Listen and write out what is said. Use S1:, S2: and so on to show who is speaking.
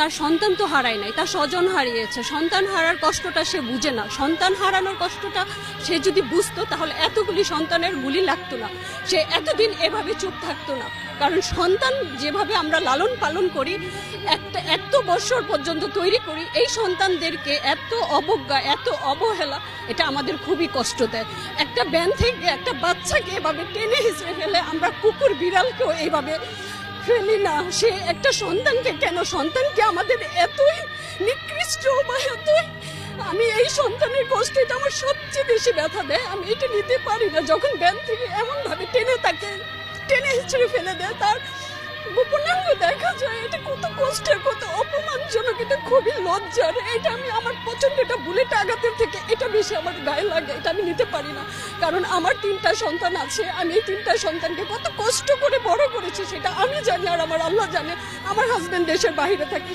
S1: তার সন্তান তো হারায় নাই, তার স্বজন হারিয়েছে। সন্তান হারার কষ্টটা সে বুঝে না। সন্তান হারানোর কষ্টটা সে যদি বুঝতো তাহলে এতগুলি সন্তানের গুলি লাগতো না, সে এতদিন এভাবে চুপ থাকতো না। কারণ সন্তান যেভাবে আমরা লালন পালন করি, এত বছর পর্যন্ত তৈরি করি, এই সন্তানদেরকে এত অবজ্ঞা, এত অবহেলা, এটা আমাদের খুবই কষ্ট দেয়। একটা ব্যান থেকে একটা বাচ্চাকে এভাবে টেনে হিঁচড়ে ফেলে, আমরা কুকুর বিড়ালকেও এইভাবে ফেলি না। সে একটা সন্তানকে কেন, সন্তানকে আমাদের এতই নিকৃষ্ট বা এতই, আমি এই সন্তানের কষ্ট, এটা আমার সবচেয়ে বেশি ব্যথা দেয়। আমি এটা নিতে পারি না যখন ব্যান থেকে এমন ভাবে টেনে হিঁচড়ে ফেলে দেয়, তার গোপনাঙ্গ দেখা যায়। এটা কত কষ্টের, কত অপমানজনক, এটা খুবই লজ্জার। এটা আমি আমার প্রচন্ড, এটা বুলেট আঘাতের থেকে এটা বেশি আমার গায়ে লাগে। এটা আমি নিতে পারি না, কারণ আমার 3টা সন্তান আছে। আমি এই 3টা সন্তানকে কত কষ্ট করে বড় করেছি সেটা আমি জানি, আর আমার আল্লাহ জানে। আমার হাজবেন্ড দেশের বাইরে থাকে।